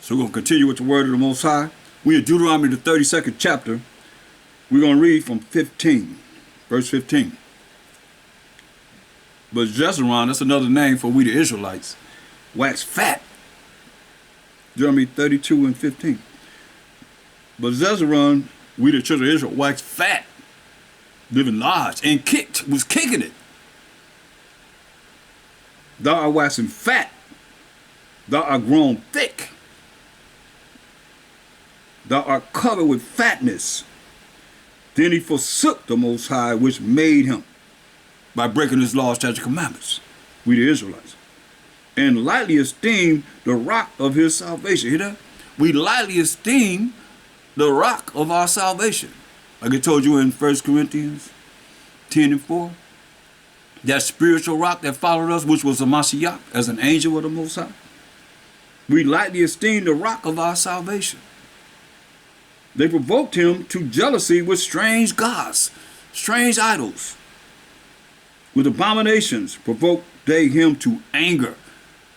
So we're going to continue with the word of the Most High. We in Deuteronomy, the 32nd chapter. We're going to read from 15, verse 15. But Jezreel, that's another name for we the Israelites, wax fat. Deuteronomy 32 and 15. But Jezreel, we the children of Israel, waxed fat, living large, and was kicking it. Thou art waxing fat, thou art grown thick, thou art covered with fatness. Then he forsook the Most High, which made him, by breaking his laws, statutes, commandments, we the Israelites, and lightly esteemed the rock of his salvation. Hear that? We lightly esteem the rock of our salvation. Like I told you in 1 Corinthians 10 and 4, that spiritual rock that followed us, which was a Mashiach, as an angel of the Most High. We lightly esteem the rock of our salvation. They provoked him to jealousy with strange gods, strange idols. With abominations provoked they him to anger.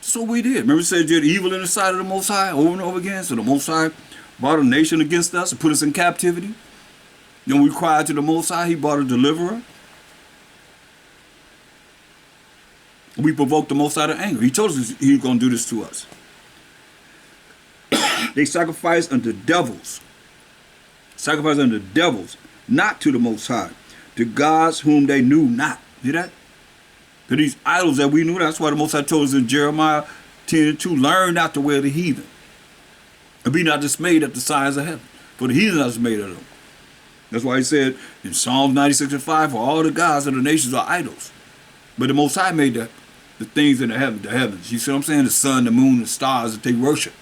So we did. Remember it said did evil in the sight of the Most High over and over again. So the Most High brought a nation against us and put us in captivity. Then we cried to the Most High. He brought a deliverer. We provoked the Most High to anger. He told us he was going to do this to us. They sacrificed unto devils. Sacrificed unto devils, not to the Most High, to gods whom they knew not. Hear that? To these idols that we knew. That's why the Most High told us in Jeremiah 10 and 2, learn not the way of the heathen, and be not dismayed at the signs of heaven, for the heathen are dismayed at them. That's why he said in Psalm 96 and 5, for all the gods of the nations are idols. But the Most High made the things in the heavens. You see what I'm saying? The sun, the moon, the stars that they worship.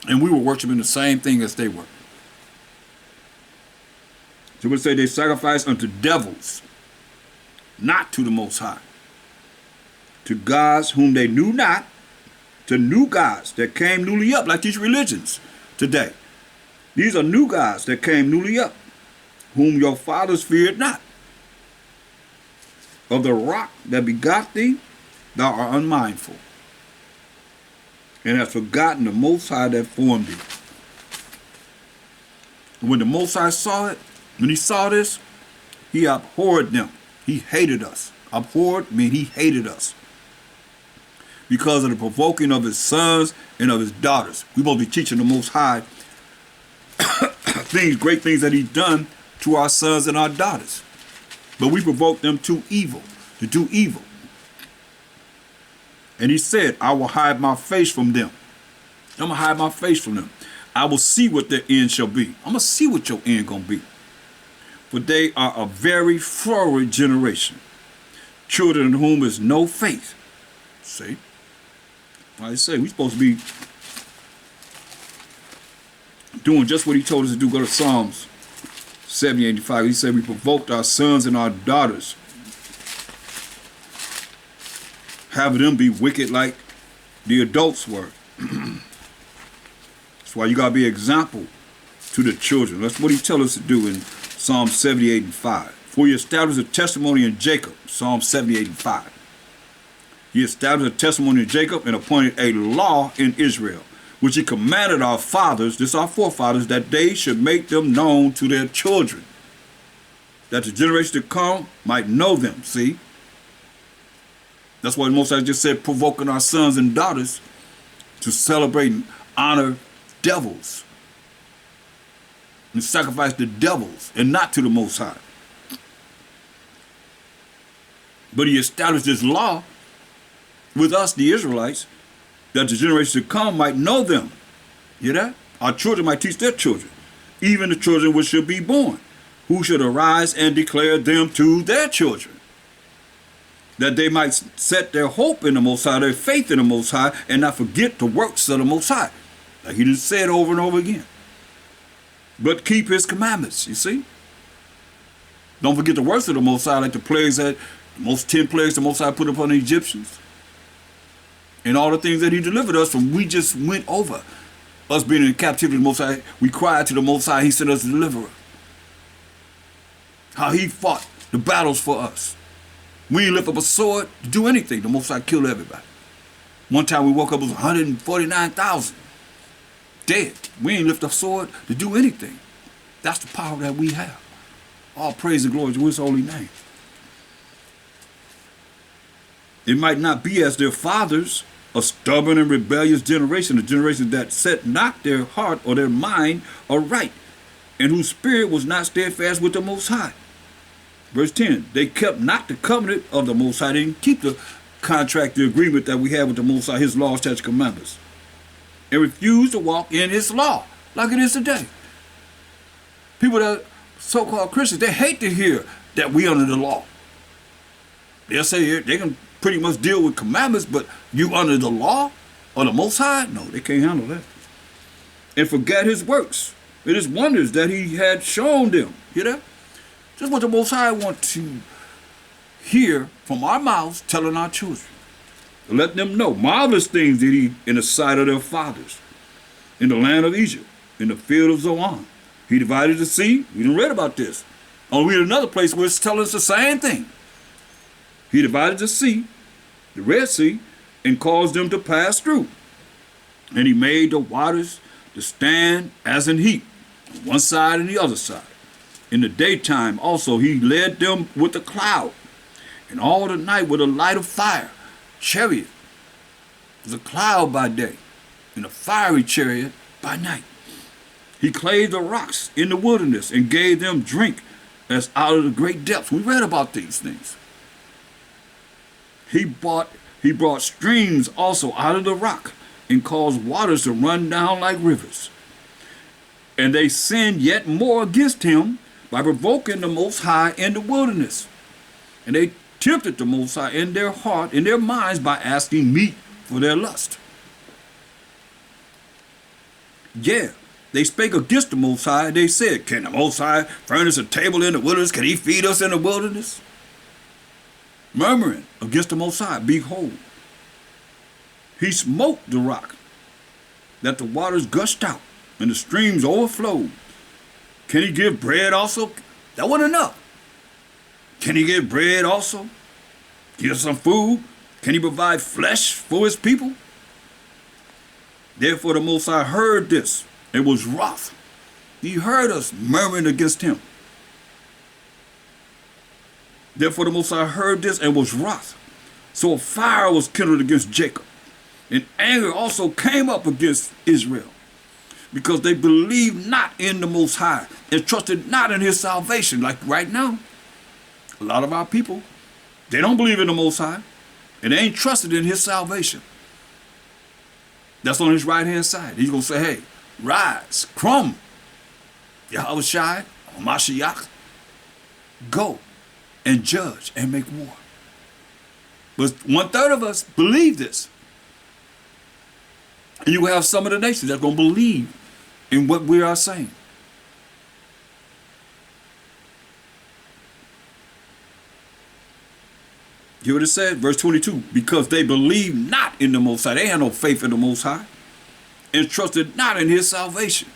And we were worshiping the same thing as they were. So we say they sacrifice unto devils, not to the Most High, to gods whom they knew not, to new gods that came newly up, like these religions today. These are new gods that came newly up, whom your fathers feared not. Of the rock that begot thee, thou art unmindful, and hast forgotten the Most High that formed thee. And when the Most High saw it, when he saw this, he abhorred them. He hated us. Abhorred means he hated us, because of the provoking of his sons and of his daughters. We supposed to be teaching the Most High things, great things that he's done to our sons and our daughters. But we provoked them to evil, to do evil. And he said, I will hide my face from them. I'm going to hide my face from them. I will see what their end shall be. I'm going to see what your end going to be. For they are a very froward generation, children in whom is no faith. See? Like I say, we're supposed to be doing just what he told us to do. Go to Psalms 70:85. He said we provoked our sons and our daughters, having them be wicked like the adults were. That's why you got to be an example to the children. That's what he tells us to do in Psalm 78:5. For he established a testimony in Jacob, Psalm 78:5. He established a testimony in Jacob and appointed a law in Israel, which he commanded our fathers, this our forefathers, that they should make them known to their children, that the generation to come might know them. See? That's why Moses just said, provoking our sons and daughters to celebrate and honor devils and sacrifice the devils and not to the Most High. But he established this law with us, the Israelites, that the generation to come might know them. Hear that? Our children might teach their children, even the children which should be born, who should arise and declare them to their children, that they might set their hope in the Most High, their faith in the Most High, and not forget the works of the Most High. Like he just said over and over again. But keep his commandments, you see? Don't forget the works of the Most High, like the plagues that, most 10 plagues the Most High put upon the Egyptians. And all the things that he delivered us from, we just went over. Us being in captivity, the Most High, we cried to the Most High, he sent us a deliverer. How he fought the battles for us. We didn't lift up a sword to do anything. The Most High killed everybody. One time we woke up, it was 149,000. dead. We ain't lift a sword to do anything. That's the power that we have. All praise and glory to his holy name. It might not be as their fathers, a stubborn and rebellious generation, a generation that set not their heart or their mind aright, and whose spirit was not steadfast with the Most High. Verse 10, they kept not the covenant of the Most High. They didn't keep the contract, the agreement that we have with the Most High, his laws, statutes, commandments, and refused to walk in his law like it is today. People that so-called Christians, they hate to hear that we under the law. They'll say they can pretty much deal with commandments, but you under the law or the Most High? No, they can't handle that. And forget his works and his wonders that he had shown them. Hear that? Just what the Most High want to hear from our mouths telling our children. Let them know marvelous things did he in the sight of their fathers, in the land of Egypt, in the field of Zoan. He divided the sea. We done read about this. I'll read another place where it's telling us the same thing. He divided the sea, the Red Sea, and caused them to pass through. And he made the waters to stand as an heap, on one side and the other side. In the daytime also he led them with a cloud, and all the night with a light of fire. Chariot was a cloud by day, and a fiery chariot by night. He clave the rocks in the wilderness and gave them drink as out of the great depths. We read about these things. He brought streams also out of the rock and caused waters to run down like rivers. And they sinned yet more against him by provoking the Most High in the wilderness. And they tempted the Most High in their heart, in their minds, by asking meat for their lust. Yeah, they spake against the Most High. They said, can the Most High furnish a table in the wilderness? Can he feed us in the wilderness? Murmuring against the Most High, behold, he smote the rock, that the waters gushed out, and the streams overflowed. Can he give bread also? That wasn't enough. Can he give bread also? Give some food? Can he provide flesh for his people? Therefore the Most High heard this and was wroth. He heard us murmuring against him. Therefore the Most High heard this and was wroth. So a fire was kindled against Jacob, and anger also came up against Israel, because they believed not in the Most High and trusted not in his salvation. Like right now, a lot of our people, they don't believe in the Most High, and they ain't trusted in his salvation. That's on his right-hand side. He's going to say, hey, rise, come, Yahushua, Mashiach, go and judge and make war. But 1/3 of us believe this. And you have some of the nations that's going to believe in what we are saying. Hear what it said, verse 22, because they believed not in the Most High. They had no faith in the Most High and trusted not in his salvation.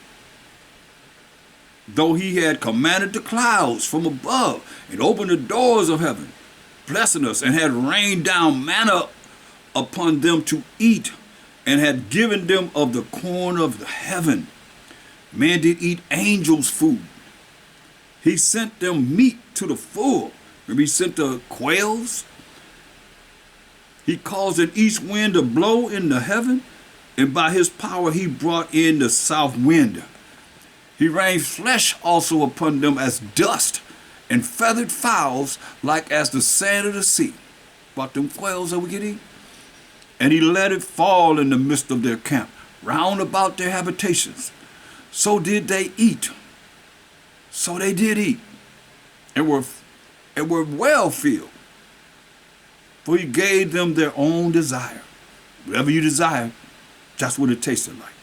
Though he had commanded the clouds from above and opened the doors of heaven, blessing us, and had rained down manna upon them to eat, and had given them of the corn of the heaven. Man did eat angels' food. He sent them meat to the full. Remember, he sent the quails. He caused an east wind to blow in the heaven, and by his power he brought in the south wind. He rained flesh also upon them as dust, and feathered fowls like as the sand of the sea. About them quails that we can eat. And he let it fall in the midst of their camp, round about their habitations. So did they eat. So they did eat, and were well filled. For he gave them their own desire. Whatever you desire, that's what it tasted like.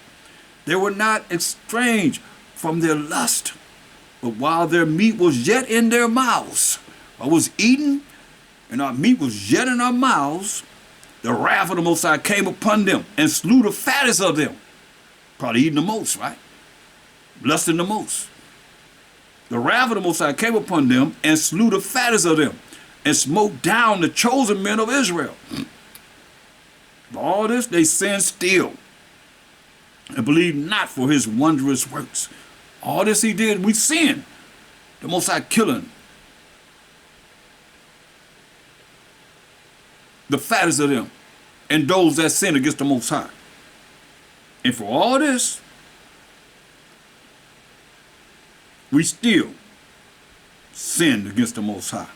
They were not estranged from their lust, but while their meat was yet in their mouths, I was eating, and our meat was yet in our mouths, the wrath of the Most High came upon them and slew the fattest of them. Probably eating the most, right? Lusting the most. The wrath of the Most High came upon them and slew the fattest of them, and smote down the chosen men of Israel. For all this, they sinned still, and believed not for his wondrous works. All this he did, we sinned. The Most High killing the fattest of them and those that sin against the Most High. And for all this, we still sinned against the Most High.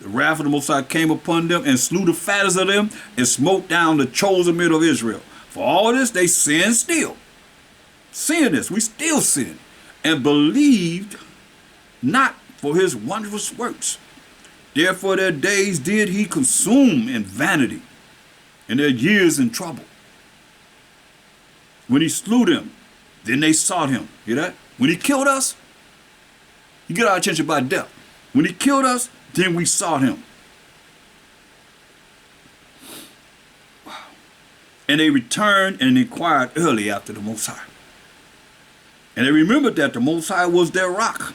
The wrath of the Most High came upon them and slew the fattest of them and smote down the chosen men of Israel. For all this, they sinned still. Seeing this, we still sinned and believed not for his wondrous works. Therefore their days did he consume in vanity, and their years in trouble. When he slew them, then they sought him. Hear that? When he killed us, he got our attention by death. When he killed us, then we sought him. Wow. And they returned and inquired early after the Most High. And they remembered that the Most High was their rock.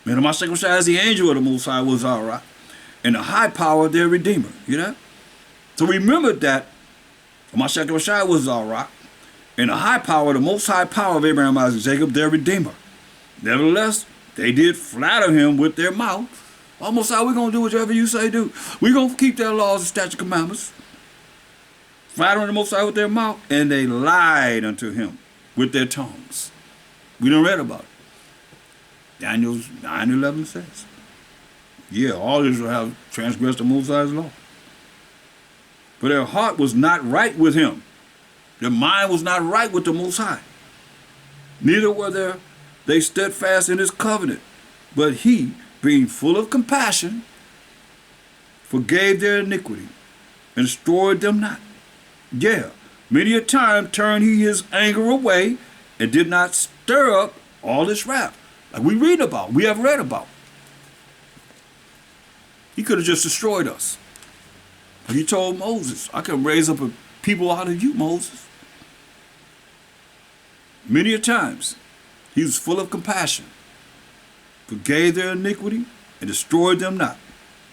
And the Mashiach as the angel of the Most High was our rock. And the high power of their Redeemer. You know? So remember that the Mashiach was our rock. And the high power, the most high power of Abraham, Isaac, Jacob, their Redeemer. Nevertheless, they did flatter him with their mouth. Almost how we're going to do whatever you say do. We're going to keep their laws and statute commandments. Flattering the Most High with their mouth. And they lied unto him with their tongues. We done read about it. Daniel 9:11 says, yeah, all Israel have transgressed the Most High's law. For their heart was not right with him. Their mind was not right with the Most High. Neither were they steadfast in his covenant. But he, being full of compassion, forgave their iniquity and destroyed them not. Yeah, many a time turned he his anger away and did not stir up all this wrath. Like we have read about. He could have just destroyed us. But he told Moses, I can raise up a people out of you, Moses. Many a times, he was full of compassion, forgave their iniquity, and destroyed them not.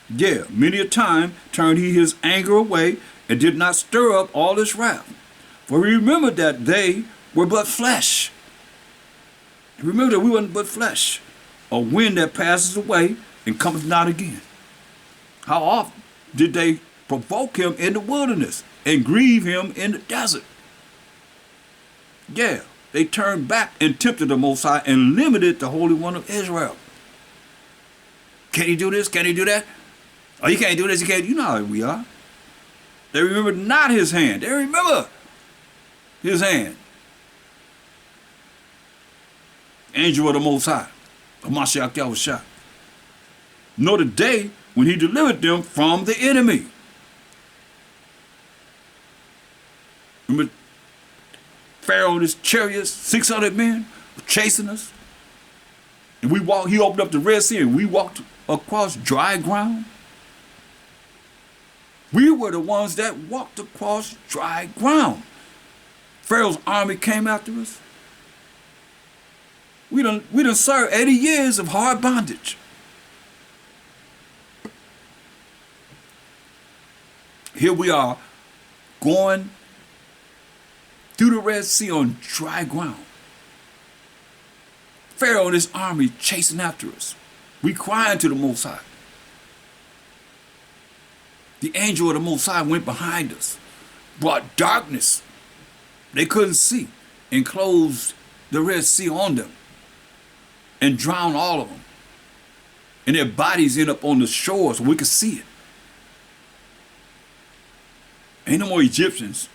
Yeah, many a time turned he his anger away, and did not stir up all this wrath. For he remembered that they were but flesh. Remember that we weren't but flesh, a wind that passes away and cometh not again. How often did they provoke him in the wilderness and grieve him in the desert? Yeah, they turned back and tempted the Most High and limited the Holy One of Israel. Can he do this? Can he do that? Oh, you can't do this. You can't. You know how we are. They remembered not his hand. They remember his hand. Angel of the Most High, of Mashiach Yahushua. Know the day when he delivered them from the enemy. Remember Pharaoh and his chariots, 600 men were chasing us. And he opened up the Red Sea and we walked across dry ground. We were the ones that walked across dry ground. Pharaoh's army came after us. We done served 80 years of hard bondage. Here we are going through the Red Sea on dry ground. Pharaoh and his army chasing after us. We crying to the Most High. The angel of the Most High went behind us, brought darkness. They couldn't see, and closed the Red Sea on them and drowned all of them. And their bodies end up on the shore so we could see it. Ain't no more Egyptians.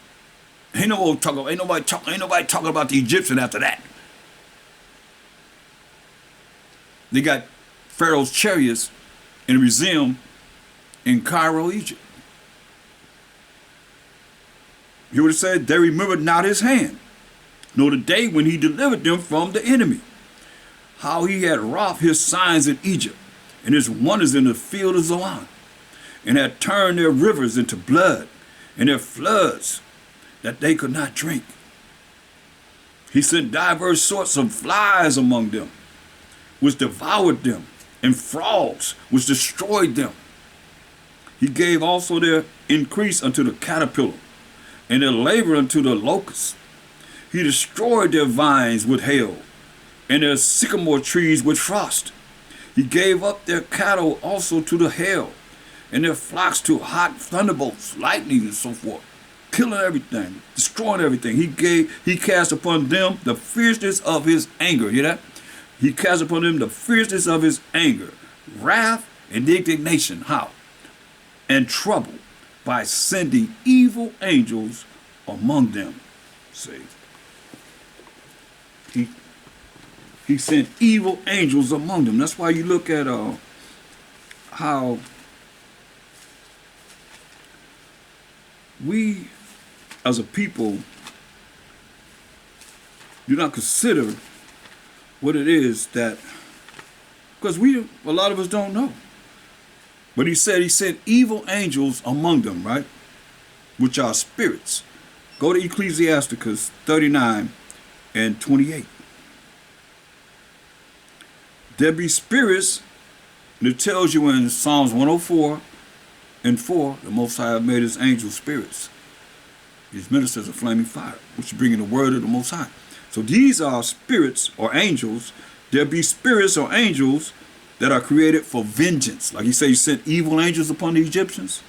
Ain't nobody talking about the Egyptian after that. They got Pharaoh's chariots in a museum in Cairo, Egypt. You would have said, they remembered not his hand, nor the day when he delivered them from the enemy. How he had wrought his signs in Egypt, and his wonders in the field of Zoan, and had turned their rivers into blood, and their floods that they could not drink. He sent diverse sorts of flies among them, which devoured them, and frogs, which destroyed them. He gave also their increase unto the caterpillar, and their labor unto the locust. He destroyed their vines with hail, and their sycamore trees with frost. He gave up their cattle also to the hail, and their flocks to hot thunderbolts, lightning, and so forth, killing everything, destroying everything. He cast upon them the fierceness of his anger. Hear that? He cast upon them the fierceness of his anger, wrath and indignation. How? And trouble by sending evil angels among them. See? He sent evil angels among them. That's why you look at how we as a people do not consider what it is that, because a lot of us don't know. But he said he sent evil angels among them, right? Which are spirits. Go to Ecclesiasticus 39 and 28. There be spirits, and it tells you in Psalms 104 and 4, the Most High have made his angels spirits. His ministers of flaming fire, which bring in the word of the Most High. So these are spirits or angels. There be spirits or angels that are created for vengeance. Like he said, he sent evil angels upon the Egyptians.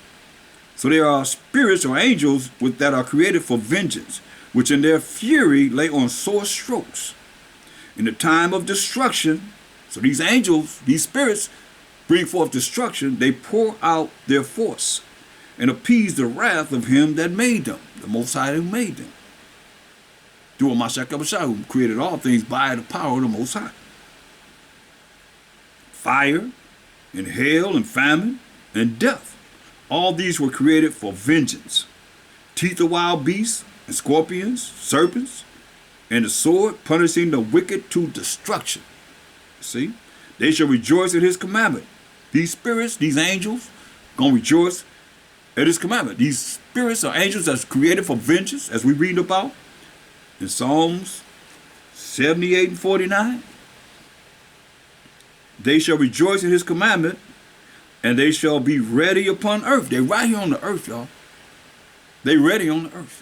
So there are spirits or angels that are created for vengeance, which in their fury lay on sore strokes. In the time of destruction, so these angels, these spirits, bring forth destruction. They pour out their force and appease the wrath of him that made them, the Most High who made them. Through Mashiach Yahushua, who created all things by the power of the Most High. Fire and hail and famine and death. All these were created for vengeance. Teeth of wild beasts and scorpions, serpents, and the sword punishing the wicked to destruction. See? They shall rejoice at his commandment. These spirits, these angels, going to rejoice at his commandment. These spirits or angels that's created for vengeance, as we read about in Psalms 78 and 49. They shall rejoice in his commandment, and they shall be ready upon earth. They're right here on the earth, y'all. They're ready on the earth.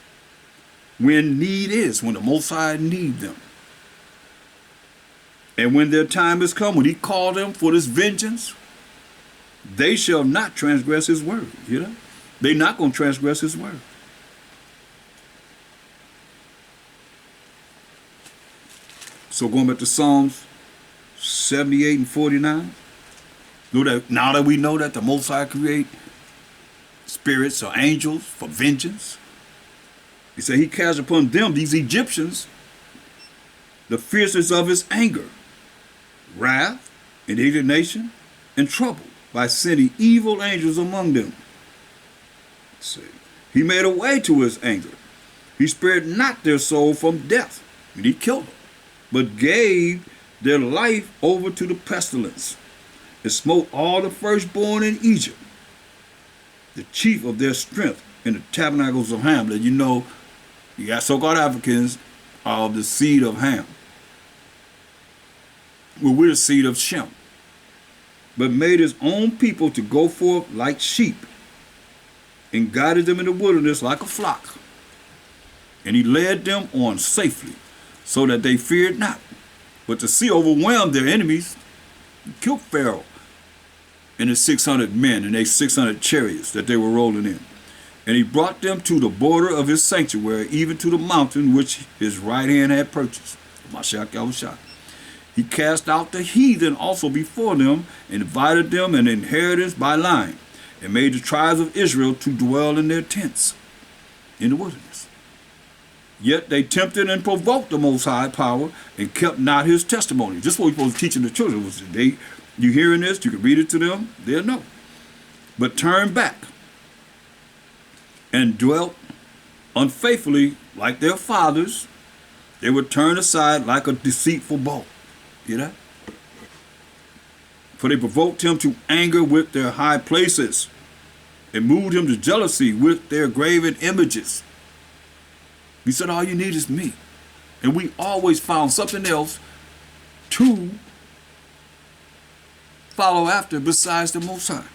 When need is, when the Most High need them. And when their time is come, when he called them for this vengeance, they shall not transgress his word. You know? They're not going to transgress his word. So going back to Psalms 78 and 49. Now that we know that the Most High create spirits or angels for vengeance, he said he cast upon them, these Egyptians, the fierceness of his anger, wrath, and indignation, and trouble by sending evil angels among them. See, he made a way to his anger. He spared not their soul from death, and he killed them, but gave their life over to the pestilence, and smote all the firstborn in Egypt, the chief of their strength in the tabernacles of Ham. That you know, you got so-called Africans are of the seed of Ham. Well, we're the seed of Shem. But made his own people to go forth like sheep, and guided them in the wilderness like a flock. And he led them on safely, so that they feared not. But the sea overwhelmed their enemies, and killed Pharaoh and his 600 men and their 600 chariots that they were rolling in. And he brought them to the border of his sanctuary, even to the mountain which his right hand had purchased. Mashiach Yahushua. He cast out the heathen also before them, and divided them an inheritance by line, and made the tribes of Israel to dwell in their tents in the wilderness. Yet they tempted and provoked the Most High power, and kept not his testimony. This is what we're supposed to teach the children. Was you hearing this? You can read it to them. They'll know. But turned back and dwelt unfaithfully like their fathers. They would turn aside like a deceitful bow. Hear that? For they provoked him to anger with their high places, and moved him to jealousy with their graven images. He said, all you need is me. And we always found something else to follow after besides the Most High.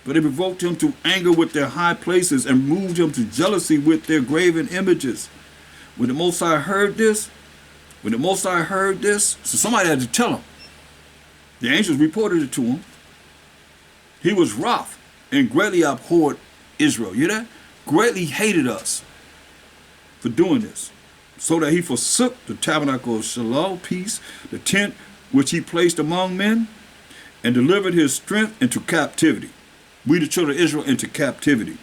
But they provoked him to anger with their high places, and moved him to jealousy with their graven images, When the Most High heard this, so somebody had to tell him. The angels reported it to him. He was wroth and greatly abhorred Israel. You hear that? Greatly hated us for doing this, so that he forsook the tabernacle of Shalom, peace, the tent which he placed among men, and delivered his strength into captivity. We, the children of Israel, into captivity,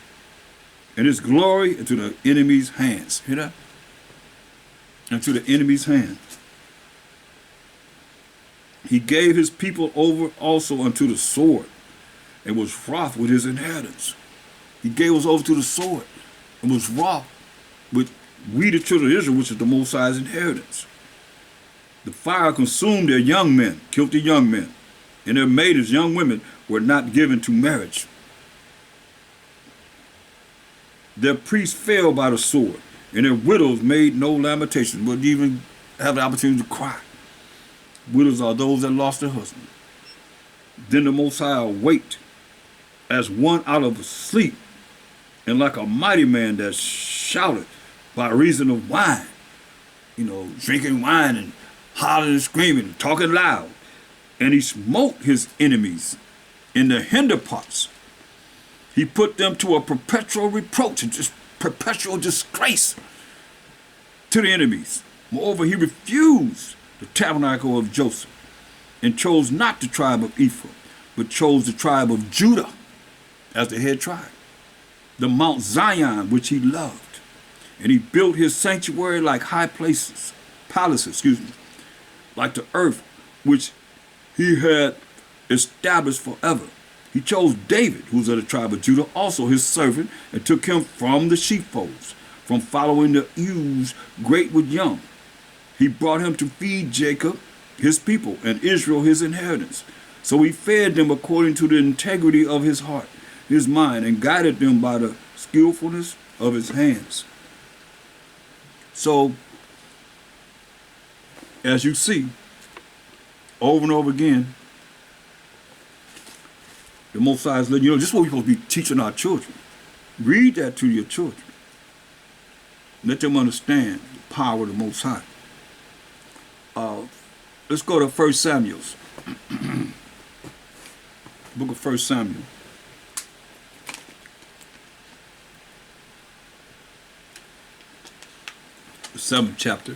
and his glory into the enemy's hands. Hear that? Into the enemy's hands. He gave his people over also unto the sword, and was wroth with his inheritance. He gave us over to the sword, and was wroth with we, the children of Israel, which is the Most High's inheritance. The fire consumed their young men, killed the young men, and their maidens, young women, were not given to marriage. Their priests fell by the sword, and their widows made no lamentation, wouldn't even have the opportunity to cry. Widows are those that lost their husband. Then the Most High awaked as one out of sleep, and like a mighty man that shouted by reason of wine, drinking wine and hollering and screaming and talking loud. And he smote his enemies in the hinder parts. He put them to a perpetual reproach and just perpetual disgrace to the enemies. Moreover, he refused the tabernacle of Joseph, and chose not the tribe of Ephraim, but chose the tribe of Judah as the head tribe, the Mount Zion which he loved. And he built his sanctuary like high palaces, like the earth which he had established forever. He chose David, who's of the tribe of Judah, also his servant, and took him from the sheepfolds, from following the ewes great with young. He brought him to feed Jacob, his people, and Israel, his inheritance. So he fed them according to the integrity of his heart, his mind, and guided them by the skillfulness of his hands. So, as you see, over and over again, the Most High is letting you know, this is what we're supposed to be teaching our children. Read that to your children. Let them understand the power of the Most High. Let's go to 1 Samuel. Book of 1 Samuel. The 7th chapter.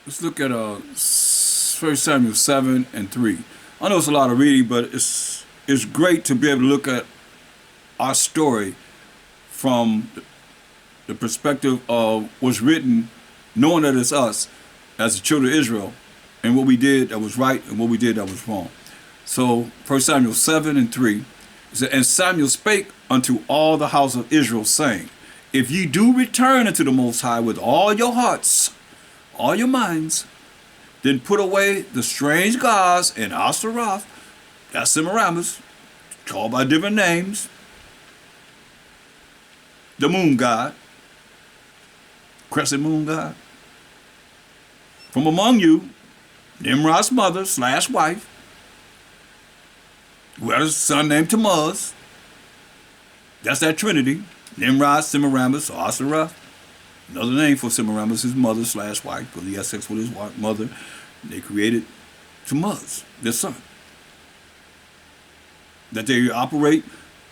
Let's look at 1 Samuel 7 and 3. I know it's a lot of reading, but it's great to be able to look at our story from the perspective of what's written, knowing that it's us as the children of Israel, and what we did that was right and what we did that was wrong. So 1 Samuel 7 and 3, it said, and Samuel spake unto all the house of Israel, saying, if ye do return unto the Most High with all your hearts, all your minds, then put away the strange gods and Ashtaroth, that's Semiramis, called by different names, the moon god, crescent moon god, from among you, Nimrod's mother / wife, who had a son named Tammuz. That's that trinity, Nimrod, Semiramis, or Ashtaroth. Another name for Semiramis, his mother / wife, because he had sex with his mother. They created Tammuz, their son. That they operate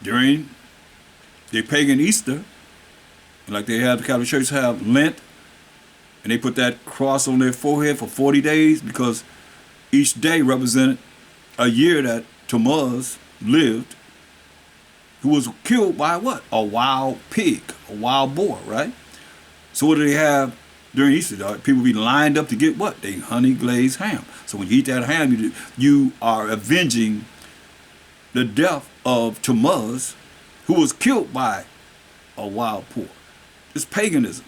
during their pagan Easter, like they have, the Catholic Church have Lent, and they put that cross on their forehead for 40 days because each day represented a year that Tammuz lived, who was killed by what? A wild pig, a wild boar, right? So what do they have during Easter? People be lined up to get what? They honey glazed ham. So when you eat that ham, you are avenging the death of Tammuz, who was killed by a wild boar. It's paganism.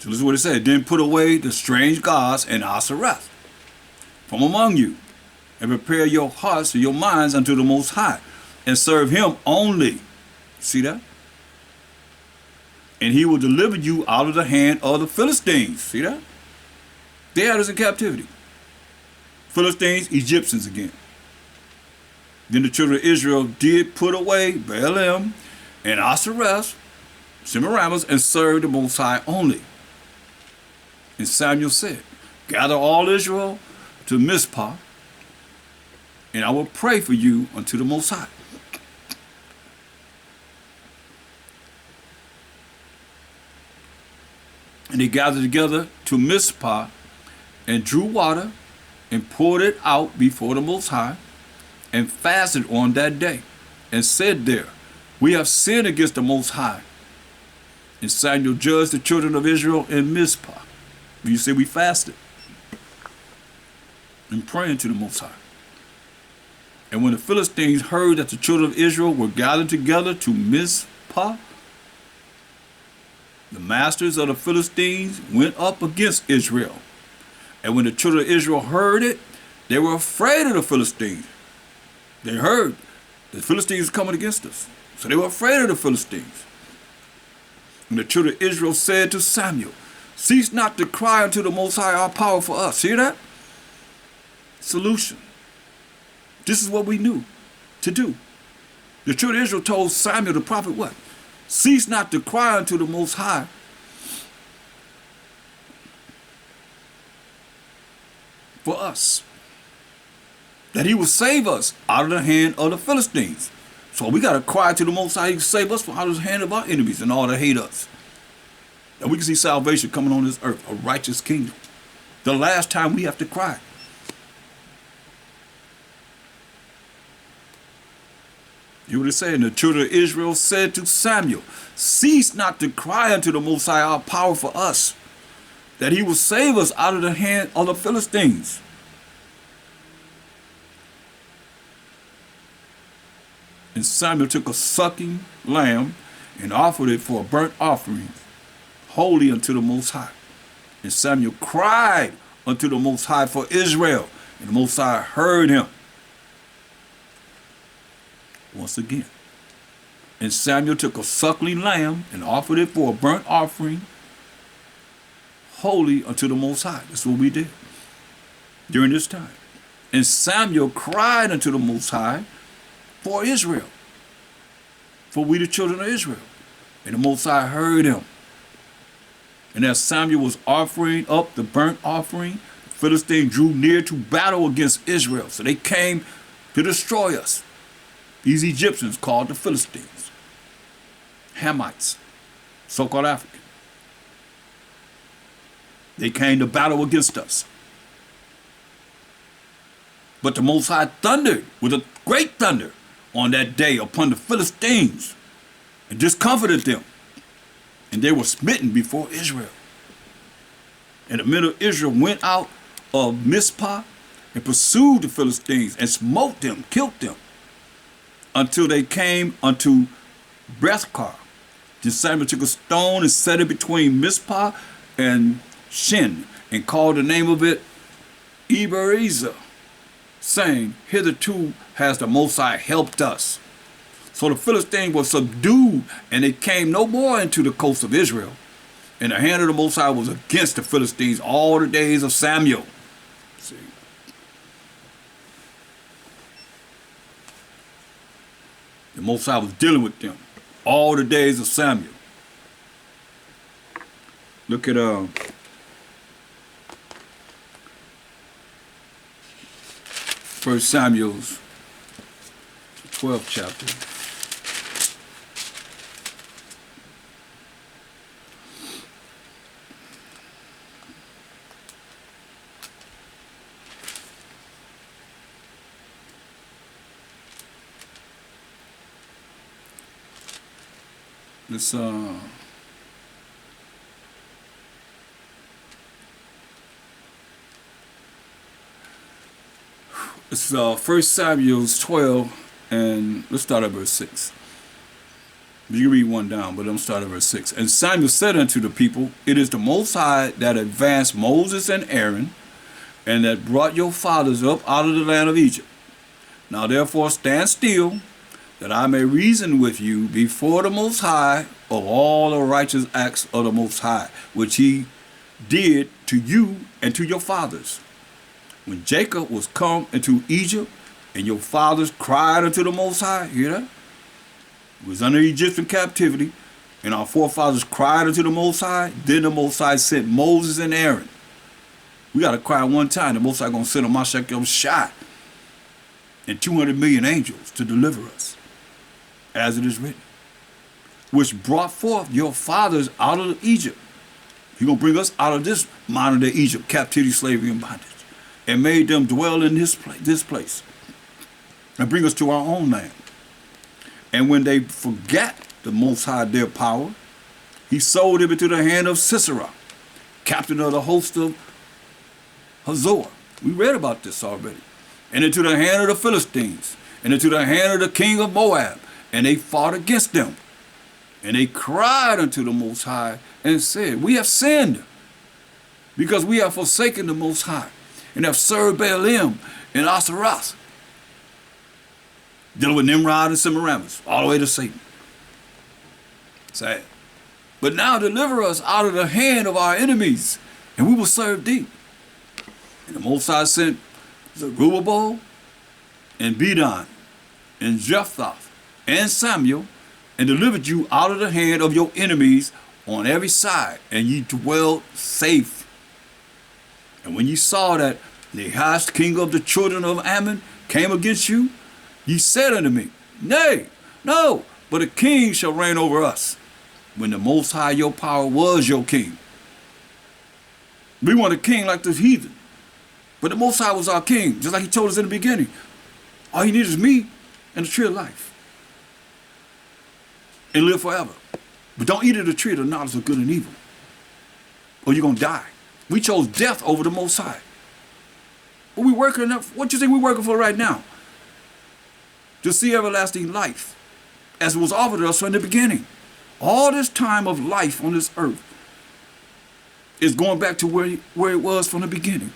So this is what it said. Then put away the strange gods and Ashereth from among you, and prepare your hearts and your minds unto the Most High, and serve him only. See that? And he will deliver you out of the hand of the Philistines. See that? They had us in captivity. Philistines, Egyptians again. Then the children of Israel did put away Baalim and Ashereth, Semiramis, and served the Most High only. And Samuel said, gather all Israel to Mizpah, and I will pray for you unto the Most High. And they gathered together to Mizpah, and drew water, and poured it out before the Most High, and fasted on that day, and said there, we have sinned against the Most High. And Samuel judged the children of Israel in Mizpah. You see, we fasted and praying to the Most High. And when the Philistines heard that the children of Israel were gathered together to Mizpah, the masters of the Philistines went up against Israel. And when the children of Israel heard it, they were afraid of the Philistines. They heard the Philistines coming against us. So they were afraid of the Philistines. And the children of Israel said to Samuel, cease not to cry unto the Most High our power for us. Hear that? Solution. This is what we knew to do. The children of Israel told Samuel the prophet what? Cease not to cry unto the Most High for us, that he will save us out of the hand of the Philistines. So we got to cry to the Most High to save us from out of the hand of our enemies and all that hate us. And we can see salvation coming on this earth, a righteous kingdom. The last time we have to cry. You would say, and the children of Israel said to Samuel, cease not to cry unto the Most High our power for us, that he will save us out of the hand of the Philistines. And Samuel took a sucking lamb and offered it for a burnt offering, holy unto the Most High. And Samuel cried unto the Most High for Israel, and the Most High heard him. Once again. And Samuel took a suckling lamb and offered it for a burnt offering, holy unto the Most High. That's what we did during this time. And Samuel cried unto the Most High for Israel, for we the children of Israel. And the Most High heard him. And as Samuel was offering up the burnt offering, the Philistines drew near to battle against Israel. So they came to destroy us. These Egyptians called the Philistines, Hamites, so-called African. They came to battle against us. But the Most High thundered with a great thunder on that day upon the Philistines and discomfited them. And they were smitten before Israel. And the men of Israel went out of Mizpah and pursued the Philistines and smote them, killed them, until they came unto Bethkar. Then Samuel took a stone and set it between Mizpah and Shin, and called the name of it Ebenezer, saying, hitherto has the Most High helped us. So the Philistines were subdued, and they came no more into the coast of Israel. And the hand of the Most High was against the Philistines all the days of Samuel. See? The Most High was dealing with them all the days of Samuel. Look at 1 Samuel's 12th chapter. Let's It's 1 Samuel 12, and let's start at verse 6. You can read one down, but I'm start at verse 6. And Samuel said unto the people, It is the Most High that advanced Moses and Aaron, and that brought your fathers up out of the land of Egypt. Now therefore stand still, that I may reason with you before the Most High of all the righteous acts of the Most High, which he did to you and to your fathers. When Jacob was come into Egypt, and your fathers cried unto the Most High, hear that? It was under Egyptian captivity, and our forefathers cried unto the Most High. Then the Most High sent Moses and Aaron. We got to cry one time. The Most High going to send a Mashak shot and 200 million angels to deliver us, as it is written, which brought forth your fathers out of Egypt. He's going to bring us out of this modern day Egypt, captivity, slavery, and bondage, and made them dwell in this place, and bring us to our own land. And when they forgot the Most High their power, he sold them into the hand of Sisera, captain of the host of Hazor. We read about this already. And into the hand of the Philistines, and into the hand of the king of Moab, and they fought against them. And they cried unto the Most High and said, We have sinned, because we have forsaken the Most High, and have served Baalim and Asheroth. Dealing with Nimrod and Semiramis, all the way to Satan. Sad. But now deliver us out of the hand of our enemies, and we will serve thee. And the Most High sent Zerubbabel and Bedon and Jephthah and Samuel, and delivered you out of the hand of your enemies on every side, and ye dwelled safe. And when ye saw that Nahash, king of the children of Ammon, came against you, ye said unto me, Nay, no, but a king shall reign over us, when the Most High your power was your king. We want a king like the heathen, but the Most High was our king, just like he told us in the beginning. All you need is me and the tree of life, and live forever. But don't eat of the tree of the knowledge of good and evil, or you're going to die. We chose death over the Most High. But we working enough. What you think we're working for right now? To see everlasting life, as it was offered to us from the beginning. All this time of life on this earth is going back to where it was from the beginning.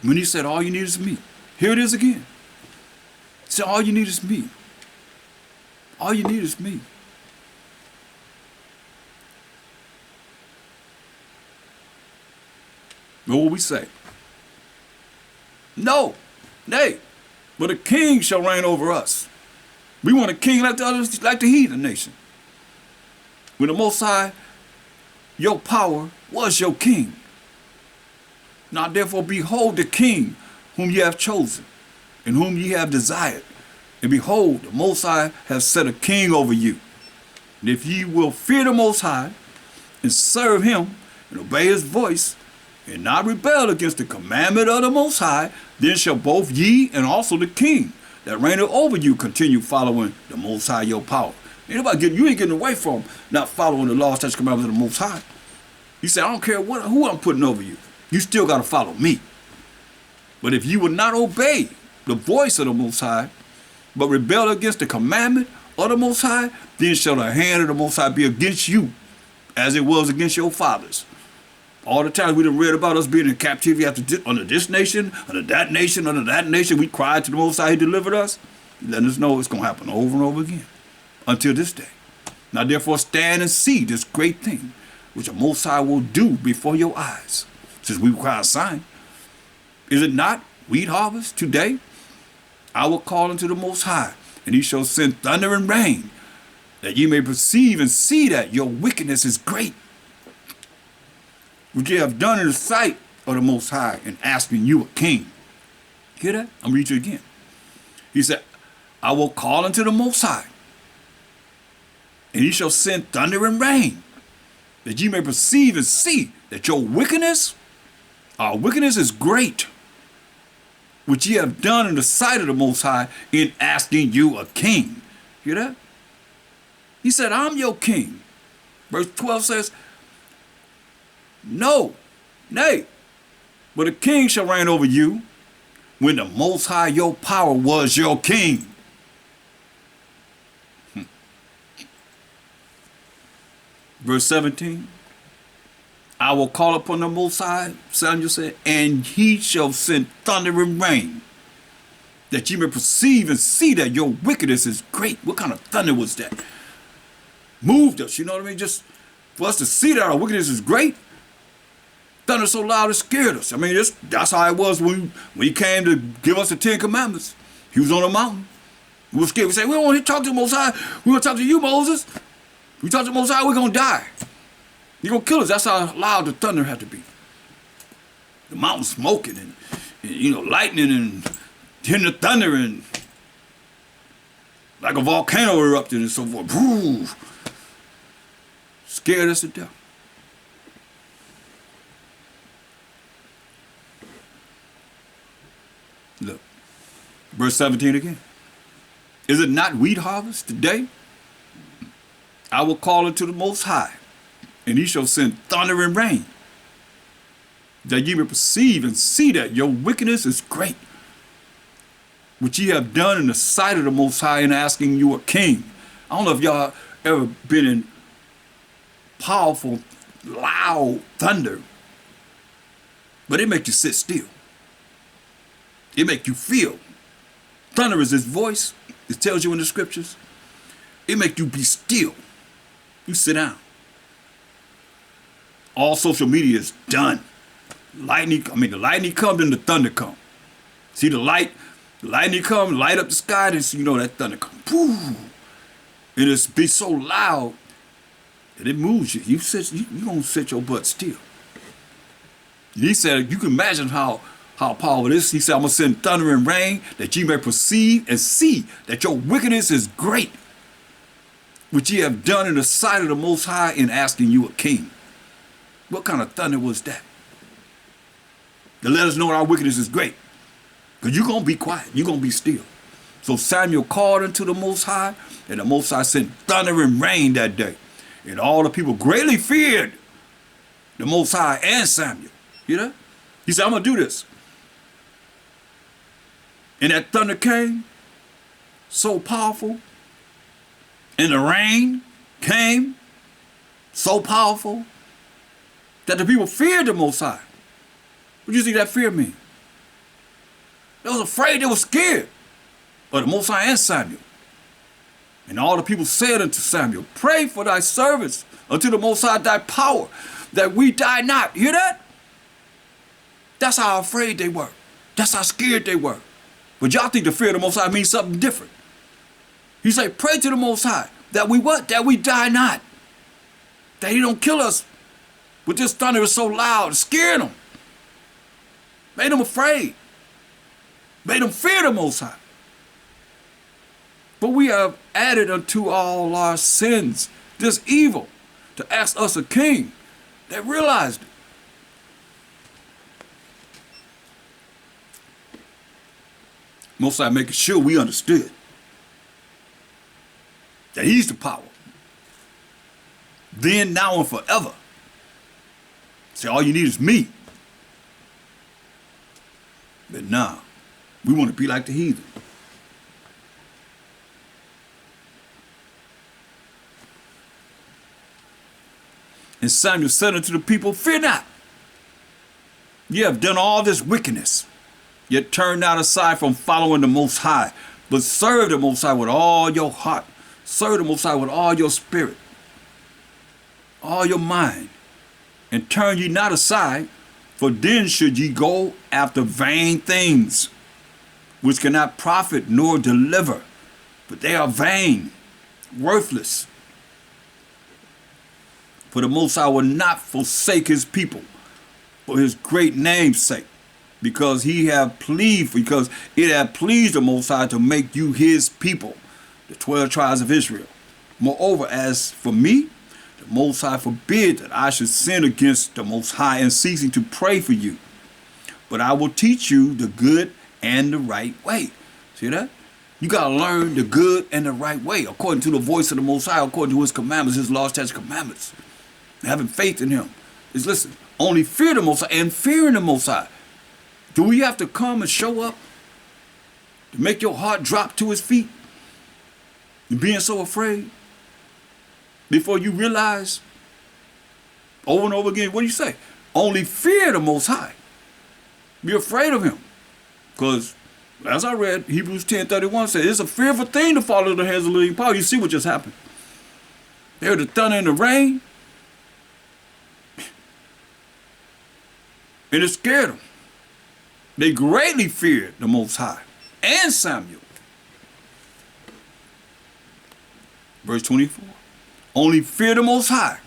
When he said, all you need is me. Here it is again. He said, all you need is me. All you need is me. What will we say? No, nay, but a king shall reign over us. We want a king like the others, like the heathen nation. When the Most High, your power was your king. Now therefore behold the king whom ye have chosen, and whom ye have desired. And behold, the Most High has set a king over you. And if ye will fear the Most High, and serve him, and obey his voice, and not rebel against the commandment of the Most High, then shall both ye and also the king that reigneth over you continue following the Most High your power. You ain't getting away from not following the laws, statutes, commandments of the Most High. He said, I don't care who I'm putting over you. You still got to follow me. But if you will not obey the voice of the Most High, but rebel against the commandment of the Most High, then shall the hand of the Most High be against you, as it was against your fathers. All the times we done read about us being in captivity under this nation, under that nation, we cried to the Most High, he delivered us. Letting us know it's going to happen over and over again until this day. Now therefore stand and see this great thing, which the Most High will do before your eyes, since we require a sign. Is it not wheat harvest today? I will call unto the Most High, and he shall send thunder and rain, that ye may perceive and see that your wickedness is great, which ye have done in the sight of the Most High, in asking you a king. Hear that? I'm reading it again. He said, I will call unto the Most High, and he shall send thunder and rain, that ye may perceive and see that your wickedness, our wickedness is great, which ye have done in the sight of the Most High, in asking you a king. Hear that? He said, I'm your king. Verse 12 says, no, nay, But a king shall reign over you when the Most High your power was your king. Verse 17, I will call upon the Most High, Samuel said, and he shall send thunder and rain, that you may perceive and see that your wickedness is great. What kind of thunder was that? Moved us, you know what I mean? Just for us to see that our wickedness is great. Thunder so loud it scared us. I mean, that's how it was when he came to give us the 10 Commandments. He was on a mountain. We were scared. We said, we don't want to talk to the Most High. We want to talk to you, Moses. We talk to the Most High, we're going to die. You're going to kill us. That's how loud the thunder had to be. The mountain smoking and lightning and hitting the thunder and like a volcano erupted and so forth. Woo! Scared us to death. Look, verse 17 again. Is it not wheat harvest today? I will call unto the Most High, and he shall send thunder and rain, that ye may perceive and see that your wickedness is great, which ye have done in the sight of the Most High in asking you a king. I don't know if y'all ever been in powerful, loud thunder, but it makes you sit still. It makes you feel. Thunder is his voice. It tells you in the scriptures. It makes you be still. You sit down. All social media is done. The lightning comes and the thunder comes. See the lightning come, light up the sky, then you know that thunder comes. And it's be so loud that it moves you. You gonna sit your butt still. And he said, you can imagine how powerful it is. He said, I'm gonna send thunder and rain that ye may perceive and see that your wickedness is great, which ye have done in the sight of the Most High in asking you a king. What kind of thunder was that? To let us know our wickedness is great. Because you're going to be quiet. You're going to be still. So Samuel called unto the Most High, and the Most High sent thunder and rain that day. And all the people greatly feared the Most High and Samuel. You know? He said, I'm going to do this. And that thunder came so powerful. And the rain came so powerful that the people feared the Most High. What do you think that fear mean? They was afraid, they were scared of the Most High and Samuel. And all the people said unto Samuel, pray for thy servants unto the Most High thy power, that we die not. You hear that? That's how afraid they were. That's how scared they were. But y'all think the fear of the Most High means something different. He said, pray to the Most High that we what? That we die not. That he don't kill us. But this thunder is so loud, it scared them. Made them afraid. Made them fear the Most High. But we have added unto all our sins this evil to ask us a king. They realized it. Most High making sure we understood that he's the power. Then, now, and forever. Say, all you need is me. But nah, we want to be like the heathen. And Samuel said unto the people, fear not. Ye have done all this wickedness, yet turn not aside from following the Most High, but serve the Most High with all your heart. Serve the Most High with all your spirit, all your mind, and turn ye not aside, for then should ye go after vain things, which cannot profit nor deliver, but they are vain, worthless. For the Most High will not forsake his people for his great name's sake, because it had pleased the Most High to make you his people, the 12 tribes of Israel. Moreover, as for me, the Most High forbid that I should sin against the Most High in ceasing to pray for you. But I will teach you the good and the right way. See that? You got to learn the good and the right way, according to the voice of the Most High, according to his commandments, his laws, statutes, commandments. Having faith in him is, listen, only fear the Most High, and fearing the Most High Do we have to come and show up to make your heart drop to his feet? And being so afraid before you realize over and over again, what do you say? Only fear the Most High. Be afraid of him. Because as I read, Hebrews 10:31 says, it's a fearful thing to fall into the hands of the living power. You see what just happened. They heard the thunder and the rain. And it scared them. They greatly feared the Most High and Samuel. Verse 24. Only fear the Most High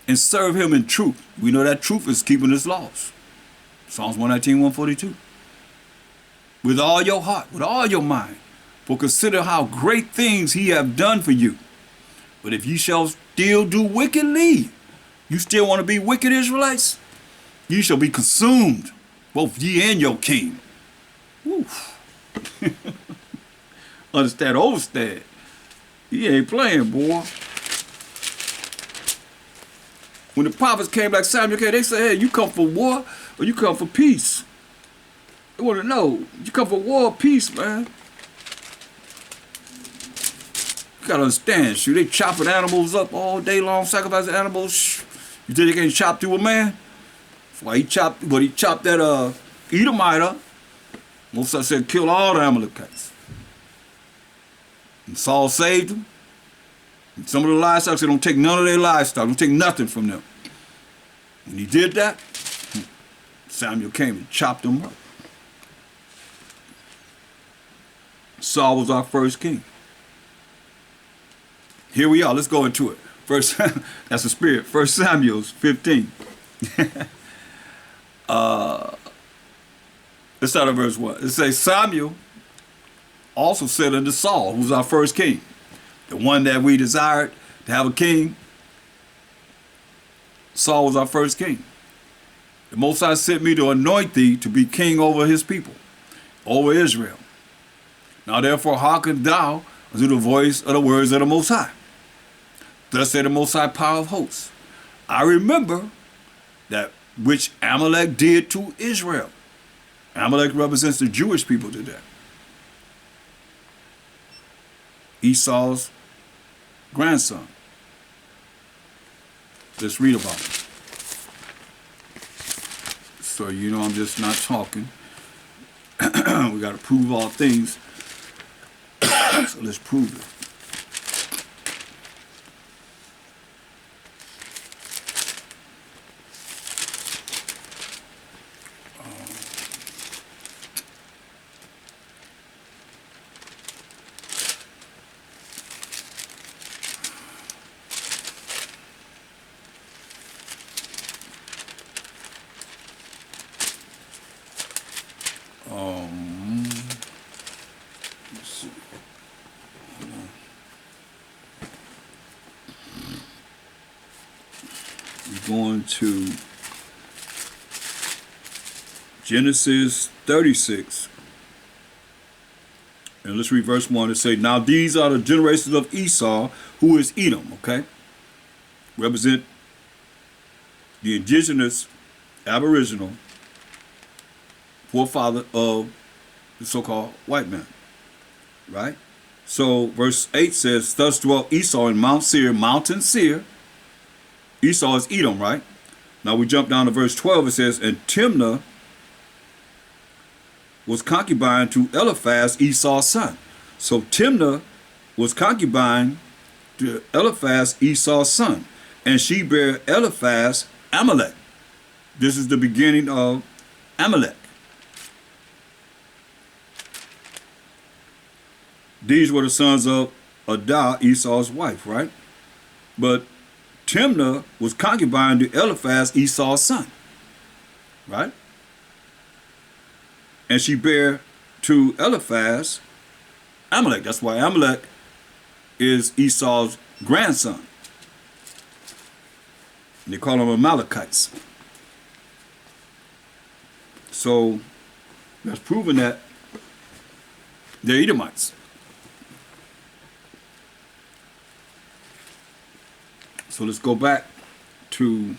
and serve him in truth. We know that truth is keeping his laws. Psalms 119, 142. With all your heart, with all your mind, for consider how great things he have done for you. But if you shall still do wickedly, you still want to be wicked Israelites, you shall be consumed, both ye and your king. Woo. Understand, overstand. He ain't playing, boy. When the prophets came like Samuel came, they said, hey, you come for war or you come for peace? They want to know, you come for war or peace, man? You got to understand, shoot, they chopping animals up all day long, sacrificing animals. You think they can't chop through a man? That's why he chopped that Edomite up. Moses said, kill all the Amalekites. And Saul saved them. And some of the livestock said, don't take none of their livestock. Don't take nothing from them. When he did that, Samuel came and chopped them up. Saul was our first king. Here we are. Let's go into it. First, that's the spirit. 1 Samuel 15. Let's start at verse 1. It says, Samuel also said unto Saul, who was our first king, the one that we desired to have a king. Saul was our first king. The Most High sent me to anoint thee to be king over his people, over Israel. Now therefore hearken thou unto the voice of the words of the Most High. Thus said the Most High power of hosts, I remember that which Amalek did to Israel. Amalek represents the Jewish people today. Esau's grandson. Let's read about it. So you know I'm just not talking. We got to prove all things. So let's prove it. Let's see. We're going to Genesis 36. And let's read verse 1 and say, now these are the generations of Esau, who is Edom, okay? Represent the indigenous, aboriginal forefather of the so-called white man, right? So verse 8 says, thus dwelt Esau in Mount Seir, mountain Seir. Esau is Edom, right? Now we jump down to verse 12. It says, and Timnah was concubine to Eliphaz, Esau's son. So Timnah was concubine to Eliphaz, Esau's son. And she bare Eliphaz Amalek. This is the beginning of Amalek. These were the sons of Adah, Esau's wife, right? But Timnah was concubine to Eliphaz, Esau's son, right? And she bare to Eliphaz Amalek. That's why Amalek is Esau's grandson. And they call them Amalekites. So that's proving that they're Edomites. So let's go back to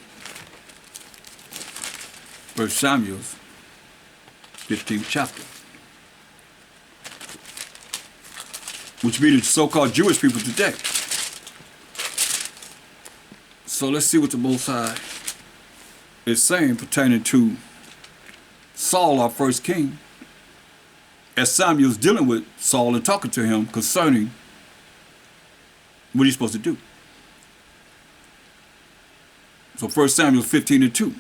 1 Samuel 15th chapter. Which be the so-called Jewish people today. So let's see what the Most High is saying pertaining to Saul, our first king, as Samuel's dealing with Saul and talking to him concerning what he's supposed to do. So 1 Samuel 15:2.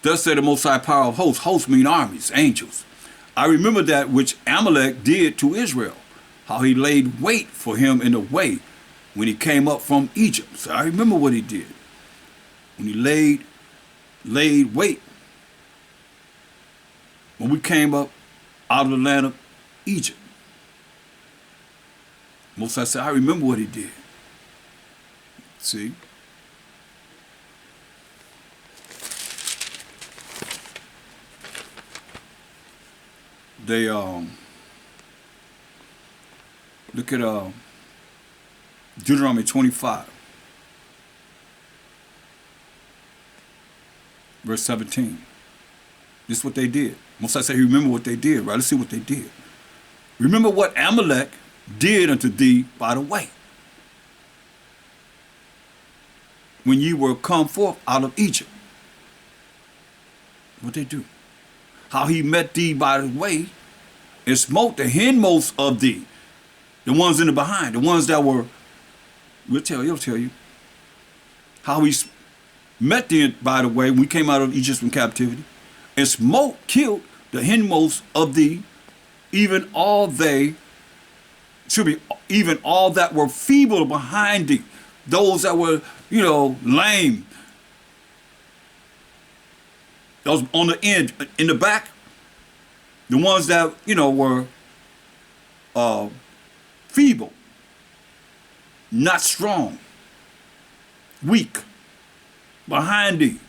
Thus said the Most High power of hosts. Hosts mean armies, angels. I remember that which Amalek did to Israel, how he laid wait for him in the way when he came up from Egypt. So I remember what he did. When he laid wait. When we came up out of the land of Egypt. Most High said, I remember what he did. See? They look at Deuteronomy 25, verse 17. This is what they did. Most I say, remember what they did, right? Let's see what they did. Remember what Amalek did unto thee by the way, when ye were come forth out of Egypt. What they do? How he met thee by the way and smote the hindmost of thee, the ones in the behind, the ones that were, he'll tell you. How he met thee by the way when we came out of Egypt from captivity, and smote, killed the hindmost of thee, even all that were feeble behind thee, those that were, lame, those on the end, in the back, the ones that, were feeble, not strong, weak, behind thee,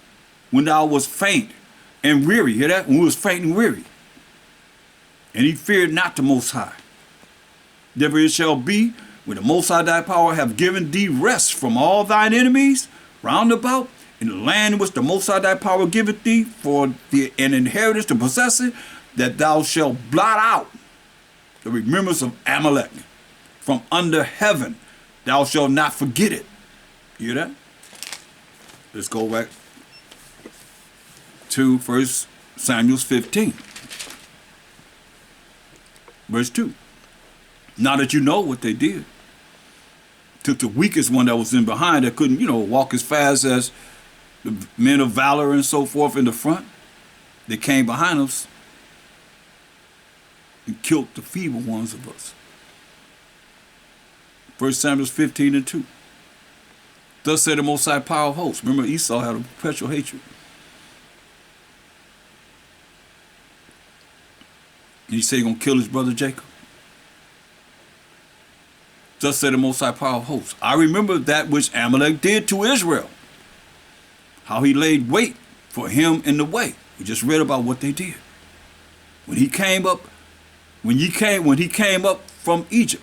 when thou was faint and weary. Hear that? When we was faint and weary. And he feared not the Most High. Therefore it shall be, when the Most High thy power have given thee rest from all thine enemies round about, in the land in which the Most High thy power giveth thee for an inheritance to possess it, that thou shalt blot out the remembrance of Amalek from under heaven. Thou shalt not forget it. You hear that? Let's go back to 1 Samuel 15, verse 2. Now that you know what they did, took the weakest one that was in behind that couldn't, walk as fast as the men of valor and so forth in the front. They came behind us and killed the feeble ones of us. 1 Samuel 15:2. Thus said the Most High power of hosts. Remember, Esau had a perpetual hatred. And he said he's going to kill his brother Jacob. Thus said the Most High power of hosts. I remember that which Amalek did to Israel, how he laid wait for him in the way. We just read about what they did. When he came up from Egypt.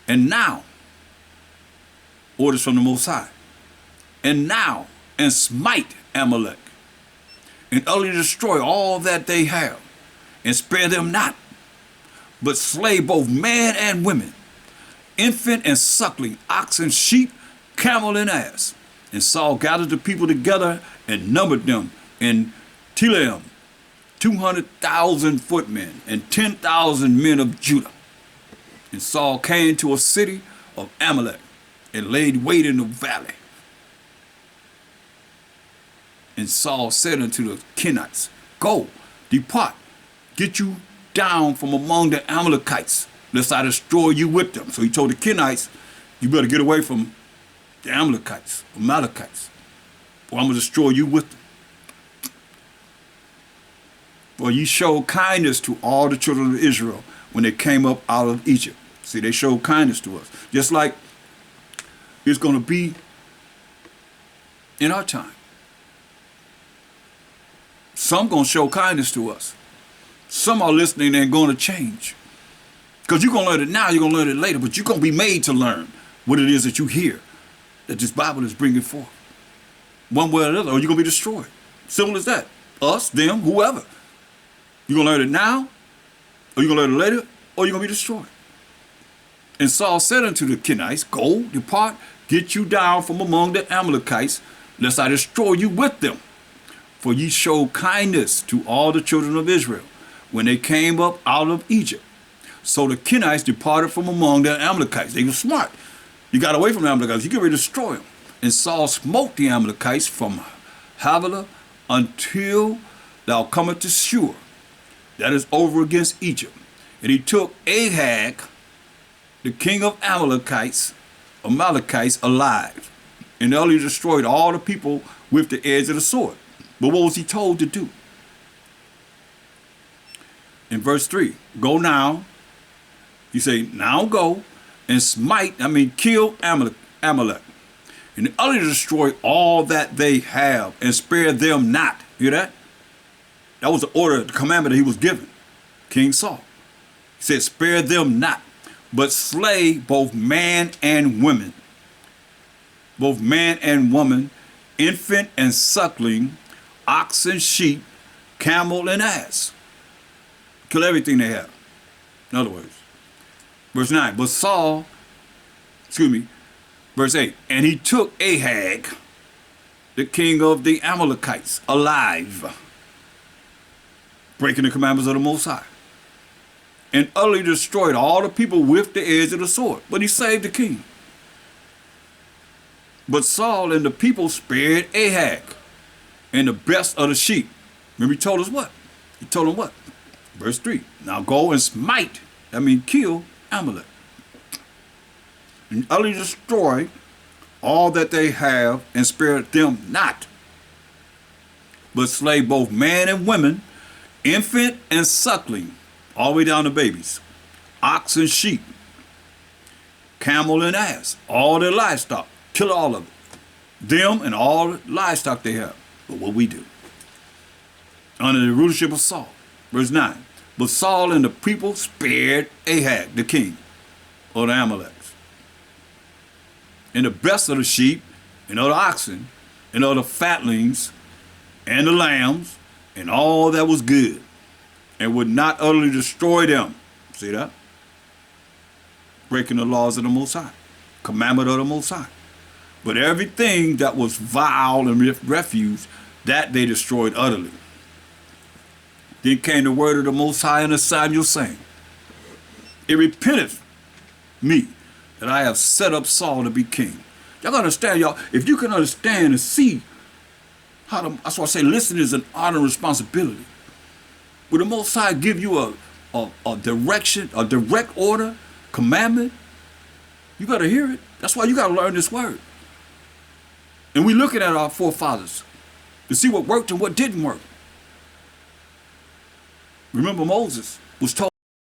And now, orders from the Most High. And now, and smite Amalek, and utterly destroy all that they have, and spare them not, but slay both man and women, infant and suckling, ox and sheep, camel and ass. And Saul gathered the people together and numbered them in Telaim, 200,000 footmen and 10,000 men of Judah. And Saul came to a city of Amalek and laid wait in the valley. And Saul said unto the Kenites, go, depart, get you down from among the Amalekites, lest I destroy you with them. So he told the Kenites, you better get away from the Amalekites, or I'm going to destroy you with them. For ye showed kindness to all the children of Israel when they came up out of Egypt. See, they showed kindness to us. Just like it's going to be in our time. Some going to show kindness to us. Some are listening and going to change. Because you're going to learn it now, you're going to learn it later, but you're going to be made to learn what it is that you hear, that this Bible is bringing forth. One way or another, or you're going to be destroyed. Simple as that. Us, them, whoever. You gonna learn it now, or you gonna learn it later, or you gonna be destroyed? And Saul said unto the Kenites, go, depart, get you down from among the Amalekites, lest I destroy you with them. For ye showed kindness to all the children of Israel when they came up out of Egypt. So the Kenites departed from among the Amalekites. They were smart. You got away from the Amalekites. You get ready to destroy them. And Saul smote the Amalekites from Havilah until thou comest to Shur, that is over against Egypt. And he took Agag, the king of Amalekites, alive, and utterly destroyed all the people with the edge of the sword. But what was he told to do? In verse 3, go now. He say, now go and kill Amalek, and utterly destroy all that they have, and spare them not. Hear that? That was the order, the commandment that he was given, King Saul. He said, spare them not, but slay both man and woman. Both man and woman, infant and suckling, ox and sheep, camel and ass. Kill everything they have. In other words, verse 9, verse 8, and he took Agag, the king of the Amalekites, alive, breaking the commandments of the Most High, and utterly destroyed all the people with the edge of the sword. But he saved the king. But Saul and the people spared Agag and the best of the sheep. Remember he told us what? He told them what? Verse 3, now go and smite, kill Amalek, and utterly destroy all that they have, and spare them not, but slay both man and women, infant and suckling, all the way down to babies, ox and sheep, camel and ass, all their livestock, kill all of it, them and all the livestock they have. But what we do, under the rulership of Saul, verse 9, but Saul and the people spared Agag, the king of the Amalekites, and the best of the sheep, and of the oxen, and of the fatlings, and the lambs, and all that was good, and would not utterly destroy them. See that? Breaking the laws of the Most High, commandment of the Most High. But everything that was vile and refuse, that they destroyed utterly. Then came the word of the Most High unto Samuel, saying, it repenteth me that I have set up Saul to be king. Y'all gotta understand, y'all, if you can understand and see how that's why I say listening is an honor and responsibility. Will the Most High give you a direction, a direct order, commandment? You gotta hear it. That's why you gotta learn this word. And we looking at our forefathers to see what worked and what didn't work. Remember, Moses was told